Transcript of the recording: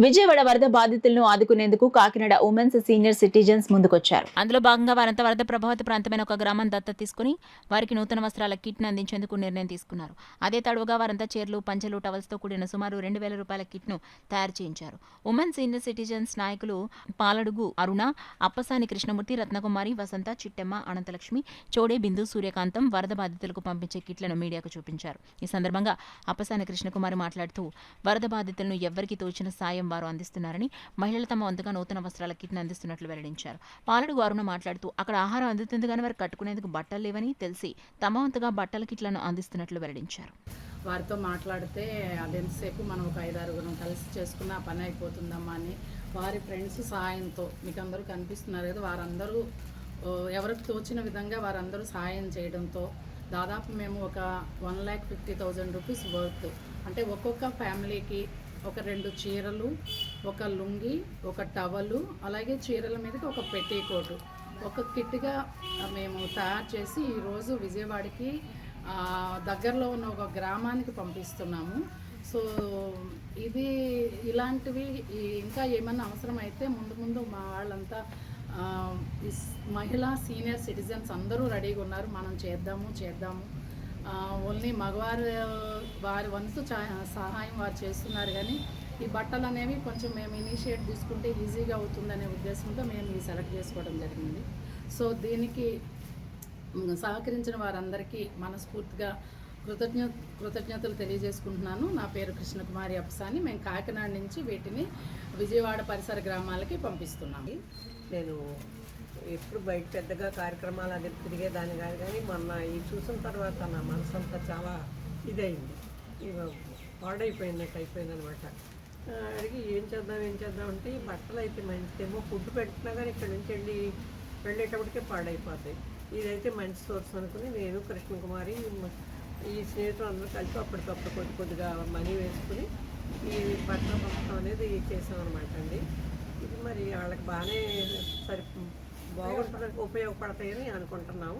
విజయవాడ వరద బాధితులను ఆదుకునేందుకు కాకినాడ ఉమెన్స్ సీనియర్ సిటిజన్స్ ముందుకొచ్చారు. అందులో భాగంగా వారంతా వరద ప్రభావిత ప్రాంతమైన ఒక గ్రామం దత్తత తీసుకుని వారికి నూతన వస్త్రాల కిట్ను అందించేందుకు నిర్ణయం తీసుకున్నారు. అదే తడవుగా వారంతా చీరలు, పంచెలు, టవల్స్తో కూడిన సుమారు 2,000 రూపాయల కిట్ను తయారు చేయించారు. ఉమెన్ సీనియర్ సిటిజన్స్ నాయకులు పాలడుగు అరుణ, అప్పసాని కృష్ణమూర్తి, రత్నకుమారి, వసంత, చిట్టెమ్మ, అనంతలక్ష్మి, చోడే బిందు, సూర్యకాంతం వరద బాధితులకు పంపించే కిట్లను మీడియాకు చూపించారు. ఈ సందర్భంగా అప్పసాని కృష్ణకుమారి మాట్లాడుతూ వరద బాధితులను ఎవ్వరికి తోచిన సాయం వారు అందిస్తున్నారని, మహిళలు తమ వంతుగా నూతన వస్త్రాల కిట్ను అందిస్తున్నట్లు వెల్లడించారు. పాలడుగు అరుణ మాట్లాడుతూ అక్కడ ఆహారం అందుతుంది కానీ వారు కట్టుకునేందుకు బట్టలు లేవని తెలిసి తమ వంతుగా బట్టల కిట్లను అందిస్తున్నట్లు వెల్లడించారు. వారితో మాట్లాడితే అదెంతసేపు మనం ఒక 5-6 కలిసి చేసుకున్న పని అయిపోతుందమ్మా అని వారి ఫ్రెండ్స్ సహాయంతో మీకు అందరూ కనిపిస్తున్నారు కదా, వారందరూ ఎవరికి తోచిన విధంగా వారందరూ సహాయం చేయడంతో దాదాపు మేము ఒక 1,50,000 రూపీస్ వర్త్, అంటే ఒక్కొక్క ఫ్యామిలీకి ఒక 2 చీరలు, ఒక లుంగి, ఒక టవలు, అలాగే చీరల మీదకి ఒక పెట్టీకోటు, ఒక కిట్గా మేము తయారు చేసి ఈరోజు విజయవాడకి దగ్గరలో ఉన్న ఒక గ్రామానికి పంపిస్తున్నాము. సో ఇది ఇలాంటివి ఇంకా ఏమన్నా అవసరం అయితే ముందు మా వాళ్ళంతా మహిళా సీనియర్ సిటిజన్స్ అందరూ రెడీగా ఉన్నారు. మనం చేద్దాము. ఓన్లీ మగవారు వారి వంతు సహాయం వారు చేస్తున్నారు, కానీ ఈ బట్టలు అనేవి కొంచెం మేము ఇనిషియేట్ తీసుకుంటే ఈజీగా అవుతుందనే ఉద్దేశంతో మేము ఈ సెలెక్ట్ చేసుకోవడం జరిగింది. సో దీనికి సహకరించిన వారందరికీ మనస్ఫూర్తిగా కృతజ్ఞతలు తెలియజేసుకుంటున్నాను. నా పేరు కృష్ణకుమారి అప్సాని. మేము కాకినాడ నుంచి వీటిని విజయవాడ పరిసర గ్రామాలకి పంపిస్తున్నాము. నేను ఎప్పుడు బయట పెద్దగా కార్యక్రమాలు అది తిరిగేదాన్ని కాదు, కానీ మొన్న ఇది చూసిన తర్వాత నా మనసు అంతా చాలా ఇదైంది, పాడైపోయినట్టు అయిపోయిందనమాట. అడిగి ఏం చేద్దాం అంటే ఈ బట్టలు అయితే మంచిదేమో, ఫుడ్ పెట్టినా కానీ ఇక్కడ నుంచి వెళ్ళేటప్పటికే పాడైపోతాయి, ఇదైతే మంచి సోర్స్ అనుకుని నేను కృష్ణకుమారి ఈ స్నేహితులు అందరూ కలిపి అప్పటికప్పుడు కొద్దిగా మనీ వేసుకుని ఈ బట్టల పంపడం అనేది చేసాం అనమాట అండి. ఇది మరి వాళ్ళకి బాగానే బాగుంటుంది, ఉపయోగపడతాయని అనుకుంటున్నాము.